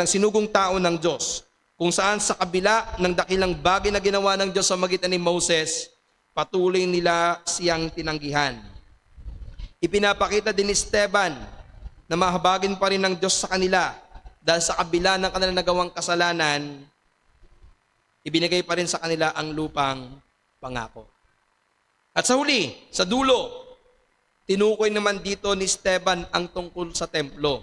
sinugong tao ng Diyos, kung saan sa kabila ng dakilang bagay na ginawa ng Diyos sa magitan ni Moses, patuloy nila siyang tinanggihan. Ipinapakita din ni Esteban na mahabagin pa rin ng Diyos sa kanila dahil sa kabila ng kanilang nagawang kasalanan, ibinigay pa rin sa kanila ang lupang pangako. At sa huli, sa dulo, tinukoy naman dito ni Esteban ang tungkol sa templo.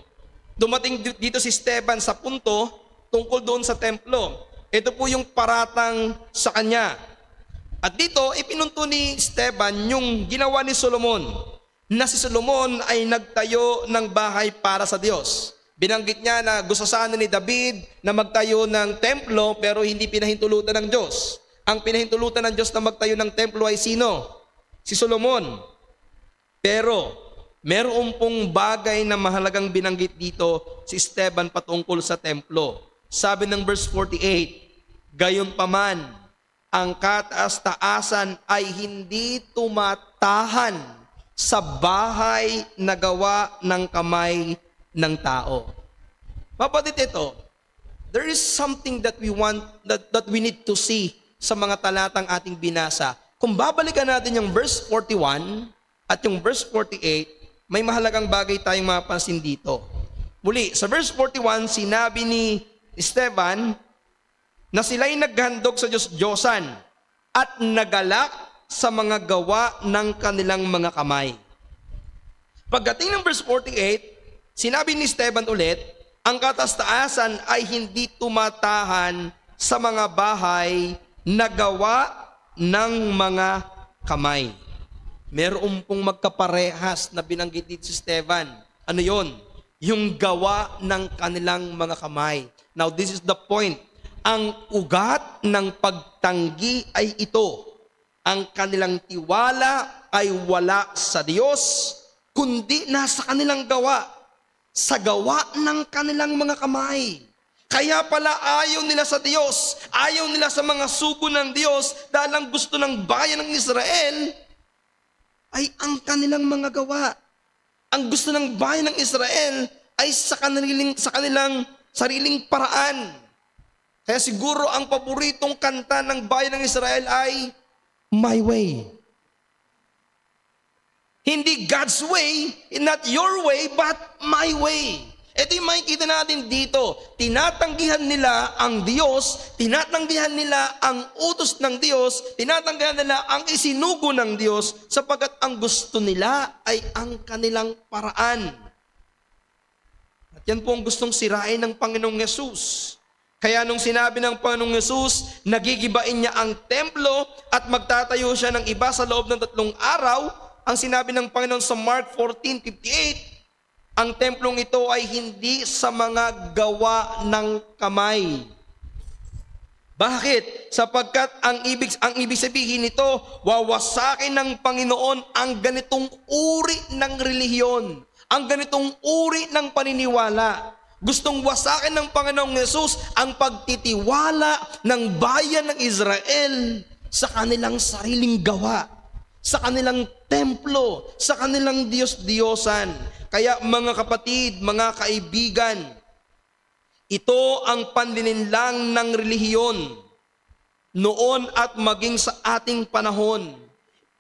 Dumating dito si Esteban sa punto tungkol doon sa templo. Ito po yung paratang sa kanya. At dito, ipinunto ni Esteban yung ginawa ni Solomon, na si Solomon ay nagtayo ng bahay para sa Diyos. Binanggit niya na gusto sana ni David na magtayo ng templo pero hindi pinahintulutan ng Diyos. Ang pinahintulutan ng Diyos na magtayo ng templo ay sino? Si Solomon. Pero, meron pong bagay na mahalagang binanggit dito si Esteban patungkol sa templo. Sabi ng verse 48, gayunpaman, ang kataas-taasan ay hindi tumatahan sa bahay na gawa ng kamay ng tao. Kapatid, ito, there is something that we want, that we need to see sa mga talatang ating binasa. Kung babalikan natin yung verse 41, at yung verse 48, may mahalagang bagay tayong mapapansin dito. Muli, sa verse 41, sinabi ni Esteban na sila'y naghandog sa Diyos-Diyosan at nagalak sa mga gawa ng kanilang mga kamay. Pagdating ng verse 48, sinabi ni Esteban ulit, ang kataas-taasan ay hindi tumatahan sa mga bahay na gawa ng mga kamay. Meron pong magkaparehas na binanggit dito si Esteban. Ano yon? Yung gawa ng kanilang mga kamay. Now, this is the point. Ang ugat ng pagtanggi ay ito. Ang kanilang tiwala ay wala sa Diyos, kundi nasa kanilang gawa. Sa gawa ng kanilang mga kamay. Kaya pala ayaw nila sa Diyos, ayaw nila sa mga sugo ng Diyos, dahil ang gusto ng bayan ng Israel ay ang kanilang mga gawa. Ang gusto ng bayan ng Israel ay sa kanilang sariling paraan. Kaya siguro ang paboritong kanta ng bayan ng Israel ay My Way. Hindi God's way, not your way, but my way. Ito yung makikita natin dito. Tinatanggihan nila ang Diyos, tinatanggihan nila ang utos ng Diyos, tinatanggihan nila ang isinugo ng Diyos, sapagkat ang gusto nila ay ang kanilang paraan. At yan po ang gustong sirain ng Panginoong Yesus. Kaya nung sinabi ng Panginoong Yesus, nagigibain niya ang templo at magtatayo siya ng iba sa loob ng 3 araw, ang sinabi ng Panginoon sa Mark 14:58, ang templong ito ay hindi sa mga gawa ng kamay. Bakit? Sapagkat ang ibig sabihin nito, wawasakin ng Panginoon ang ganitong uri ng relihiyon, ang ganitong uri ng paniniwala. Gustong wasakin ng Panginoong Yesus ang pagtitiwala ng bayan ng Israel sa kanilang sariling gawa, sa kanilang templo, sa kanilang Diyos-Diyosan. Kaya mga kapatid, mga kaibigan, Ito ang panlilinlang ng relihiyon noon at maging sa ating panahon.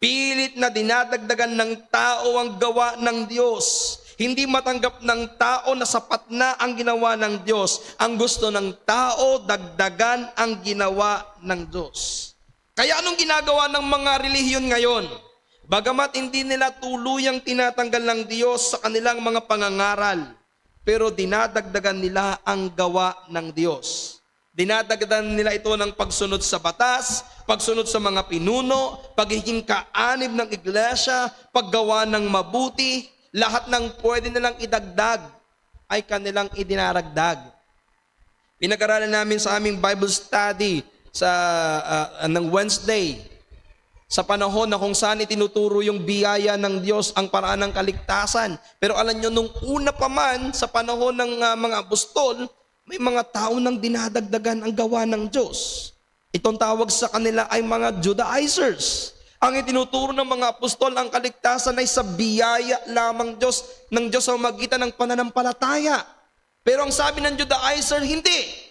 Pilit na dinadagdagan ng tao ang gawa ng Diyos. Hindi matanggap ng tao na sapat na ang ginawa ng Diyos. Ang gusto ng tao, dagdagan ang ginawa ng Diyos. Kaya anong ginagawa ng mga relihiyon ngayon? Bagamat hindi nila tuluyang tinatanggal ng Diyos sa kanilang mga pangangaral, pero dinadagdagan nila ang gawa ng Diyos. Dinadagdagan nila ito ng pagsunod sa batas, pagsunod sa mga pinuno, pagiging kaanib ng iglesia, paggawa ng mabuti, lahat ng pwede nilang idagdag ay kanilang idinaragdag. Pinag-aralan namin sa aming Bible study ng Wednesday, sa panahon na kung saan itinuturo yung biyaya ng Diyos, ang paraan ng kaligtasan. Pero alam nyo, nung una pa man, sa panahon ng mga apostol, may mga tao nang dinadagdagan ang gawa ng Diyos. Itong tawag sa kanila ay mga Judaizers. Ang itinuturo ng mga apostol, ang kaligtasan ay sa biyaya lamang ng Diyos sa magitan ng pananampalataya. Pero ang sabi ng Judaizer, hindi.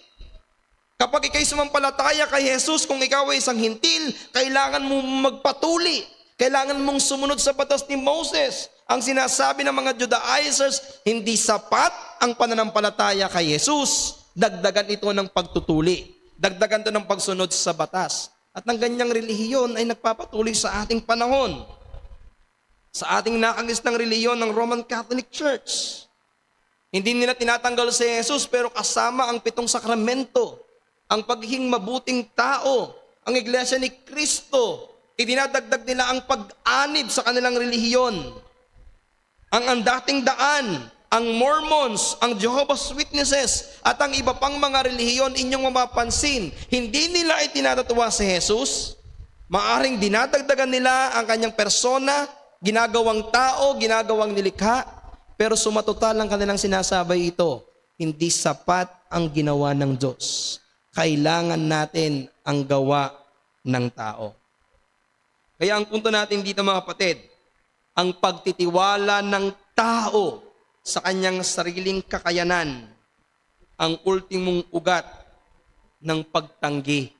Kapag ikaw'y sumampalataya kay Jesus, kung ikaw ay isang hintil, kailangan mo magpatuli. Kailangan mong sumunod sa batas ni Moses. Ang sinasabi ng mga Judaizers, hindi sapat ang pananampalataya kay Jesus. Dagdagan ito ng pagtutuli. Dagdagan ito ng pagsunod sa batas. At ang ganyang relihiyon ay nagpapatuloy sa ating panahon. Sa ating nakagis ng relihiyon ng Roman Catholic Church. Hindi nila tinatanggal si Jesus, pero kasama ang 7 sakramento. Ang pagiging mabuting tao, ang iglesia ni Kristo, idinadagdag nila ang pag-anib sa kanilang relihiyon. Ang dating daan, ang Mormons, ang Jehovah's Witnesses, at ang iba pang mga relihiyon, inyong mapapansin, hindi nila itinatatuwa si Jesus. Maaring dinadagdagan nila ang kanyang persona, ginagawang tao, ginagawang nilikha, pero sumatotal ang kanilang sinasabay ito, hindi sapat ang ginawa ng Diyos. Kailangan natin ang gawa ng tao. Kaya ang punto natin dito mga kapatid, ang pagtitiwala ng tao sa kanyang sariling kakayanan, ang ultimong ugat ng pagtanggi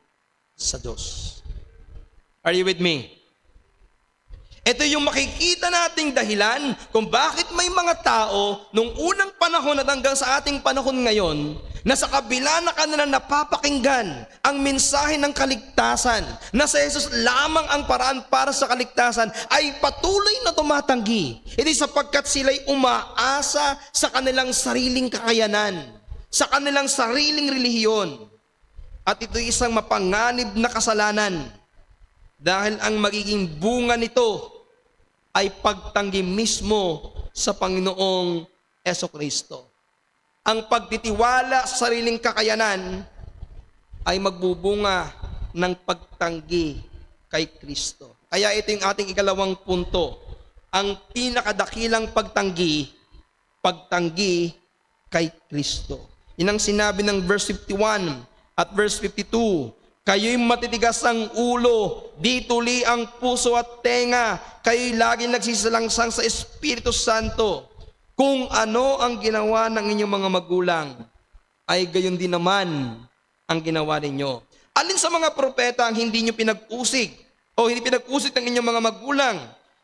sa Diyos. Are you with me? Ito yung makikita nating dahilan kung bakit may mga tao nung unang panahon at hanggang sa ating panahon ngayon na sa kabila na kanilang napapakinggan ang mensahe ng kaligtasan na sa Jesus lamang ang paraan para sa kaligtasan ay patuloy na tumatanggi. Hindi sapagkat sila'y umaasa sa kanilang sariling kakayanan, sa kanilang sariling relihiyon. At ito'y isang mapanganib na kasalanan dahil ang magiging bunga nito ay pagtanggi mismo sa Panginoong Jesucristo. Ang pagtitiwala sa sariling kakayanan ay magbubunga ng pagtanggi kay Kristo. Kaya ito yung ating ikalawang punto. Ang pinakadakilang pagtanggi kay Kristo. Yan ang sinabi ng verse 51 at verse 52. Kayo'y matitigas ang ulo, di tuli ang puso at tenga. Kayo'y laging nagsisalangsang sa Espiritu Santo. Kung ano ang ginawa ng inyong mga magulang, ay gayon din naman ang ginawa ninyo. Alin sa mga propeta ang hindi nyo pinag-usig o hindi pinag-usig ng inyong mga magulang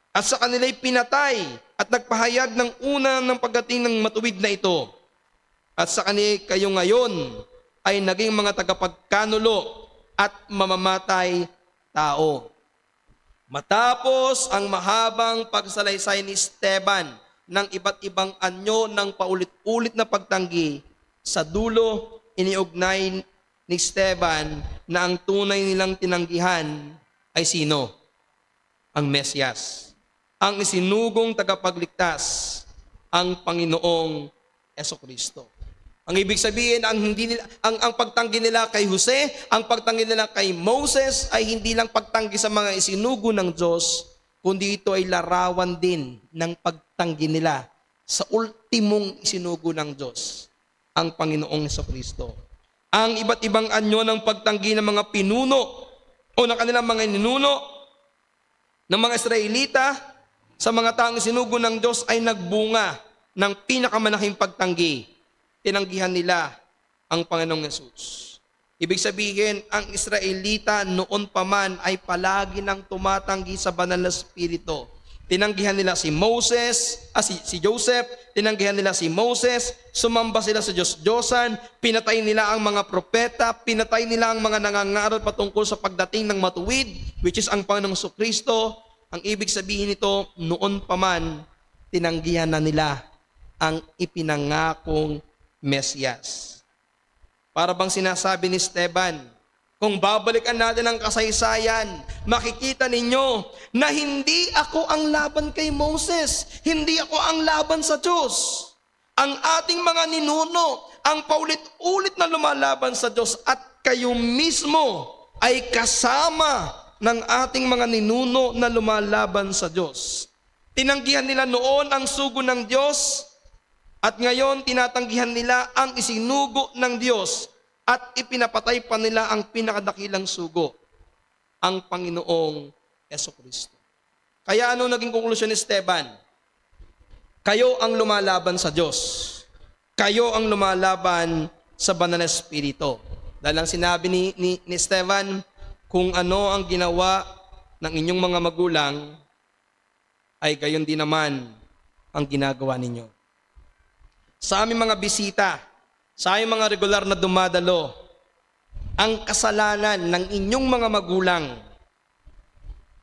at sa kanila'y pinatay at nagpahayag ng una ng pagdating ng matuwid na ito? At sa kanila kayo ngayon ay naging mga tagapagkanulo at mamamatay tao. Matapos ang mahabang pagsalaysay ni Esteban ng iba't ibang anyo ng paulit-ulit na pagtanggi, sa dulo iniugnay ni Esteban na ang tunay nilang tinanggihan ay sino? Ang Mesyas. Ang isinugong tagapagligtas, ang Panginoong Jesucristo. Ang ibig sabihin, ang pagtanggi nila kay Jose, ang pagtanggi nila kay Moses ay hindi lang pagtanggi sa mga isinugo ng Diyos, kundi ito ay larawan din ng pagtanggi nila sa ultimong isinugo ng Diyos, ang Panginoong Jesucristo. Ang iba't ibang anyo ng pagtanggi ng mga pinuno o ng kanilang mga ninuno ng mga Israelita sa mga taong isinugo ng Diyos ay nagbunga ng pinakamalaking pagtanggi. Tinanggihan nila ang Panginoong Yesus. Ibig sabihin, ang Israelita noon pa man ay palagi nang tumatanggi sa banal na Espiritu. Tinanggihan nila si si Joseph, tinanggihan nila si Moses, sumamba sila sa Diyos-Diyosan, pinatay nila ang mga propeta, pinatay nila ang mga nangangaral patungkol sa pagdating ng matuwid, which is ang Panginoong Kristo. Ang ibig sabihin nito, noon pa man, tinanggihan na nila ang ipinangakong Mesiyas. Para bang sinasabi ni Esteban, kung babalikan natin ang kasaysayan, makikita ninyo na hindi ako ang laban kay Moses, hindi ako ang laban sa Diyos. Ang ating mga ninuno, ang paulit-ulit na lumalaban sa Diyos at kayo mismo ay kasama ng ating mga ninuno na lumalaban sa Diyos. Tinanggihan nila noon ang sugo ng Diyos at ngayon tinatanggihan nila ang isinugo ng Diyos. At ipinapatay pa nila ang pinakadakilang sugo, ang Panginoong Jesucristo. Kaya ano naging konklusyon ni Esteban? Kayo ang lumalaban sa Diyos. Kayo ang lumalaban sa banal na Espiritu. Dahil ang sinabi ni Esteban, kung ano ang ginawa ng inyong mga magulang, ay gayon din naman ang ginagawa ninyo. Sa aming mga bisita, sa aming mga regular na dumadalo, ang kasalanan ng inyong mga magulang,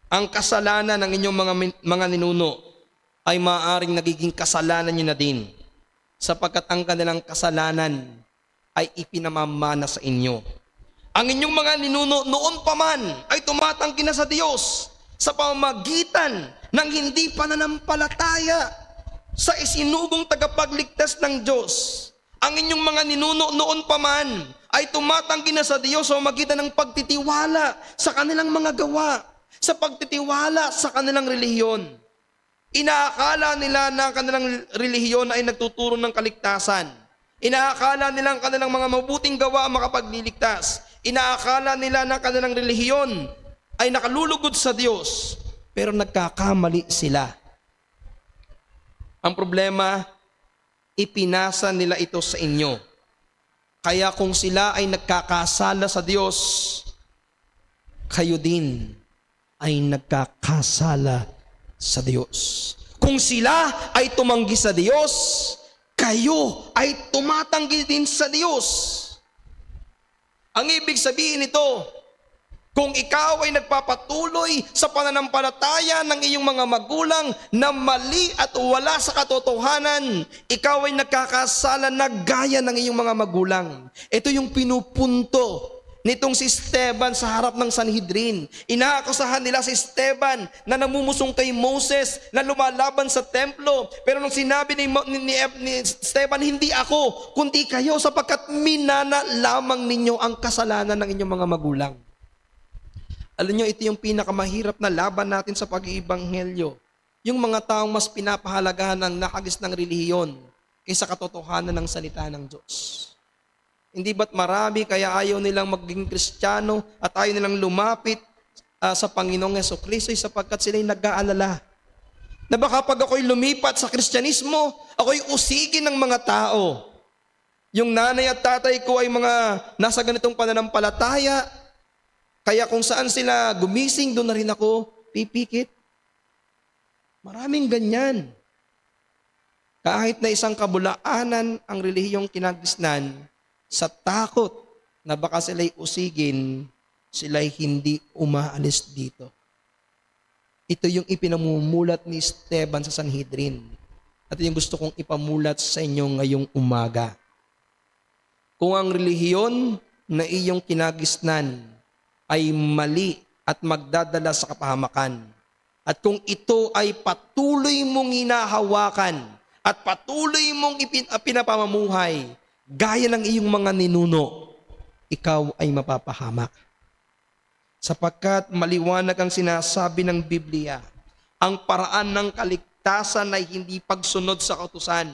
ang kasalanan ng inyong mga ninuno, ay maaaring nagiging kasalanan nyo na din, sapagkat ang kanilang kasalanan ay ipinamamana sa inyo. Ang inyong mga ninuno noon pa man ay tumatanggi na sa Diyos sa pamamagitan ng hindi pananampalataya sa isinugong tagapagligtas ng Diyos. Ang inyong mga ninuno noon pa man ay tumatanggi na sa Diyos sa pamamagitan ng pagtitiwala sa kanilang mga gawa, sa pagtitiwala sa kanilang relihiyon. Inaakala nila na ang kanilang relihiyon ay nagtuturo ng kaligtasan. Inaakala nila ang kanilang mga mabuting gawa makapagliligtas. Inaakala nila na ang kanilang relihiyon ay nakalulugod sa Diyos, pero nagkakamali sila. Ang problema, ipinasa nila ito sa inyo. Kaya kung sila ay nagkakasala sa Diyos, kayo din ay nagkakasala sa Diyos. Kung sila ay tumanggi sa Diyos, kayo ay tumatanggi din sa Diyos. Ang ibig sabihin nito, kung ikaw ay nagpapatuloy sa pananampalataya ng iyong mga magulang na mali at wala sa katotohanan, ikaw ay nagkakasala na gaya ng iyong mga magulang. Ito yung pinupunto nitong si Esteban sa harap ng Sanhedrin. Inaakusahan nila si Esteban na namumusong kay Moses, na lumalaban sa templo. Pero nung sinabi ni Esteban, hindi ako, kundi kayo, sapagkat minana lamang ninyo ang kasalanan ng inyong mga magulang. Alam nyo, ito yung pinakamahirap na laban natin sa pag-iibanghelyo. Yung mga taong mas pinapahalagahan ng nakagis ng relihiyon kaysa katotohanan ng salita ng Diyos. Hindi ba't marami kaya ayaw nilang maging Kristiyano at ayaw nilang lumapit sa Panginoong Jesucristo sapagkat sila'y nag-aalala na baka pag ako'y lumipat sa Kristyanismo, ako'y usigin ng mga tao. Yung nanay at tatay ko ay mga nasa ganitong pananampalataya, kaya kung saan sila gumising, doon na rin ako pipikit. Maraming ganyan. Kahit na isang kabulaanan ang relihiyong kinagisnan, sa takot na baka sila'y usigin, sila'y hindi umaalis dito. Ito yung ipinamumulat ni Esteban sa Sanhedrin. At yung gusto kong ipamulat sa inyo ngayong umaga. Kung ang relihiyon na iyong kinagisnan ay mali at magdadala sa kapahamakan. At kung ito ay patuloy mong hinahawakan at patuloy mong pinapamamuhay, gaya ng iyong mga ninuno, ikaw ay mapapahamak. Sapagkat maliwanag ang sinasabi ng Biblia, ang paraan ng kaligtasan ay hindi pagsunod sa kautusan,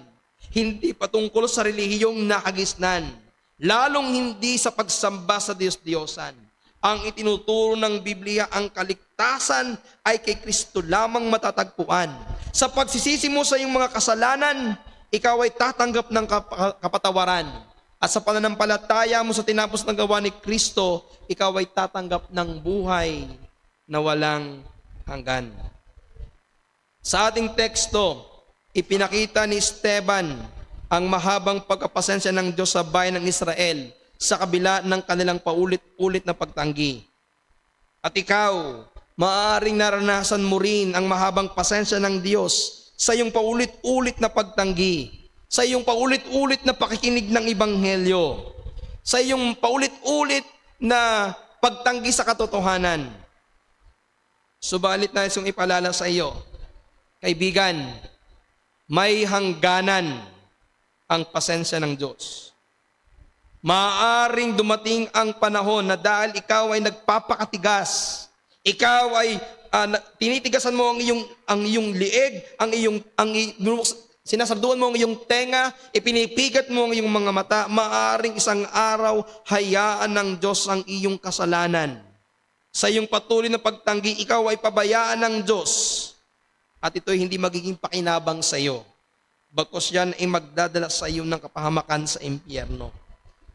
hindi patungkol sa relihiyong nakagisnan, lalong hindi sa pagsamba sa Diyos-Diyosan. Ang itinuturo ng Biblia, ang kaligtasan ay kay Kristo lamang matatagpuan. Sa pagsisisi mo sa iyong mga kasalanan, ikaw ay tatanggap ng kapatawaran. At sa pananampalataya mo sa tinapos na gawa ni Kristo, ikaw ay tatanggap ng buhay na walang hanggan. Sa ating teksto, ipinakita ni Esteban ang mahabang pagkapasensya ng Diyos sa bayan ng Israel sa kabila ng kanilang paulit-ulit na pagtanggi. At ikaw, maaaring naranasan mo rin ang mahabang pasensya ng Diyos sa iyong paulit-ulit na pagtanggi, sa iyong paulit-ulit na pakikinig ng Ebanghelyo, sa iyong paulit-ulit na pagtanggi sa katotohanan. Subalit na isang ipalala sa iyo, kaibigan, may hangganan ang pasensya ng Diyos. Maaaring dumating ang panahon na dahil ikaw ay nagpapakatigas, ikaw ay tinitigasan mo ang iyong lieg, sinasarduan mo ang iyong tenga, ipinipigat mo ang iyong mga mata, maaaring isang araw hayaan ng Diyos ang iyong kasalanan. Sa iyong patuloy na pagtanggi, ikaw ay pabayaan ng Diyos at ito'y hindi magiging pakinabang sa iyo. Bagkus yan ay magdadala sa iyo ng kapahamakan sa impyerno.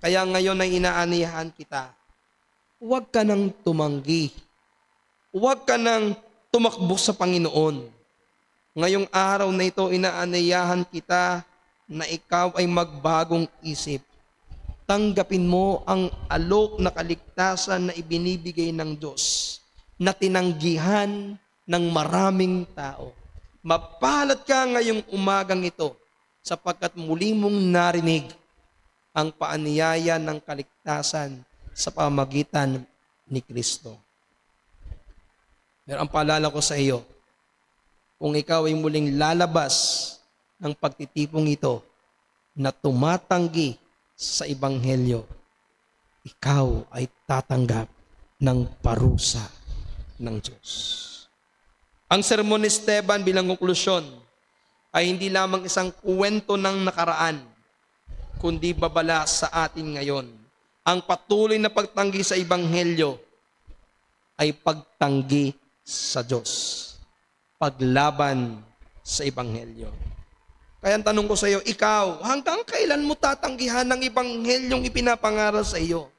Kaya ngayon ay inaaniyahan kita, huwag ka nang tumanggi. Huwag ka nang tumakbo sa Panginoon. Ngayong araw na ito, inaaniyahan kita na ikaw ay magbagong isip. Tanggapin mo ang alok na kaligtasan na ibinibigay ng Diyos, na tinanggihan ng maraming tao. Mapalad ka ngayong umagang ito, sapagkat muli mong narinig ang paanyaya ng kaligtasan sa pamagitan ni Kristo. Pero ang paalala ko sa iyo, kung ikaw ay muling lalabas ng pagtitipong ito na tumatanggi sa Ebanghelyo, ikaw ay tatanggap ng parusa ng Diyos. Ang sermon ni Esteban bilang konklusyon ay hindi lamang isang kwento ng nakaraan, kundi babala sa atin ngayon. Ang patuloy na pagtanggi sa Ebanghelyo ay pagtanggi sa Diyos. Paglaban sa Ebanghelyo. Kaya ang tanong ko sa iyo, ikaw, hanggang kailan mo tatanggihan ng Ebanghelyong ipinapangaral sa iyo?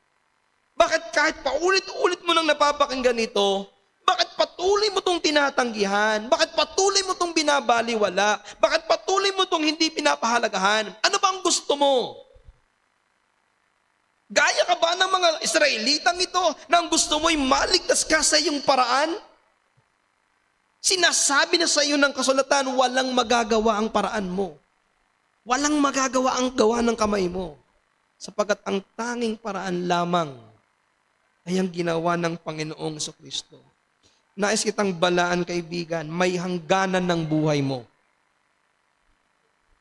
Bakit kahit paulit-ulit mo nang napapakinggan ito, bakit patuloy mo itong tinatanggihan? Bakit patuloy mo itong binabaliwala? Bakit patuloy mo itong hindi pinapahalagahan? Ano ba ang gusto mo? Gaya ka ba ng mga Israelitang ito na ang gusto mo'y maligtas ka sa iyong paraan? Sinasabi na sa iyo ng kasulatan, walang magagawa ang paraan mo. Walang magagawa ang gawa ng kamay mo. Sapagkat ang tanging paraan lamang ay ang ginawa ng Panginoong Jesucristo. Nais kitang balaan, kaibigan, may hangganan ng buhay mo.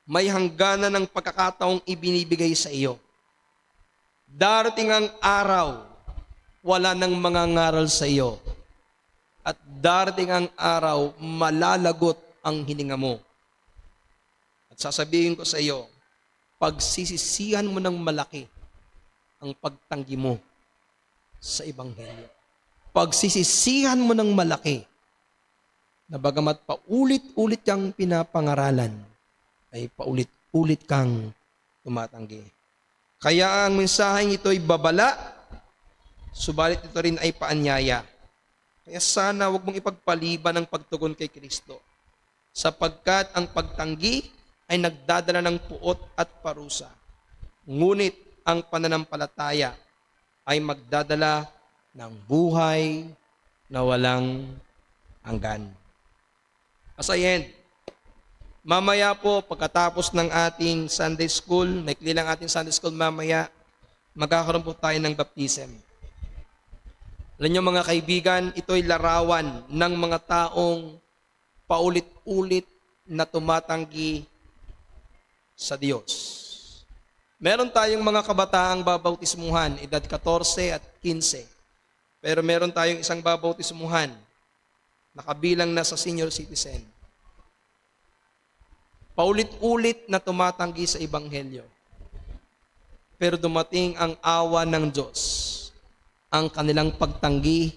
May hangganan ng pagkakataong ibinibigay sa iyo. Darating ang araw, wala nang mangangaral sa iyo. At darating ang araw, malalagot ang hininga mo. At sasabihin ko sa iyo, pagsisisihan mo ng malaki ang pagtanggi mo sa Ebanghelyo. Pagsisisihan mo ng malaki na bagamat paulit-ulit kang pinapangaralan, ay paulit-ulit kang tumatanggi. Kaya ang mensaheng ito ay babala, subalit ito rin ay paanyaya. Kaya sana huwag mong ipagpaliban ang pagtugon kay Kristo, sapagkat ang pagtanggi ay nagdadala ng puot at parusa. Ngunit ang pananampalataya ay magdadala ng buhay na walang hanggan. As I end, mamaya po pagkatapos ng ating Sunday School, naikli lang ating Sunday School mamaya, magkakaroon po tayo ng baptism. Alam niyo mga kaibigan, ito'y larawan ng mga taong paulit-ulit na tumatanggi sa Diyos. Meron tayong mga kabataang babautismuhan, edad 14 at 15. Pero meron tayong isang babautismuhan na kabilang na sa senior citizen. Paulit-ulit na tumatanggi sa Ebanghelyo. Pero dumating ang awa ng Diyos. Ang kanilang pagtanggi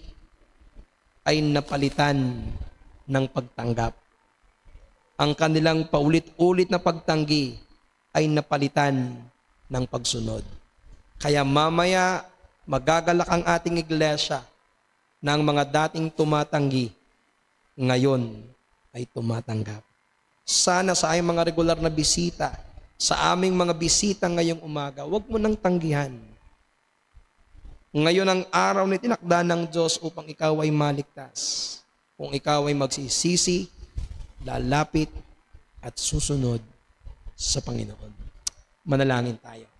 ay napalitan ng pagtanggap. Ang kanilang paulit-ulit na pagtanggi ay napalitan ng pagsunod. Kaya mamaya, magagalak ang ating iglesia ng mga dating tumatanggi, ngayon ay tumatanggap. Sana sa aming mga regular na bisita, sa aming mga bisita ngayong umaga, huwag mo nang tanggihan. Ngayon ang araw na tinakda ng Diyos upang ikaw ay maligtas. Kung ikaw ay magsisisi, lalapit, at susunod sa Panginoon. Manalangin tayo.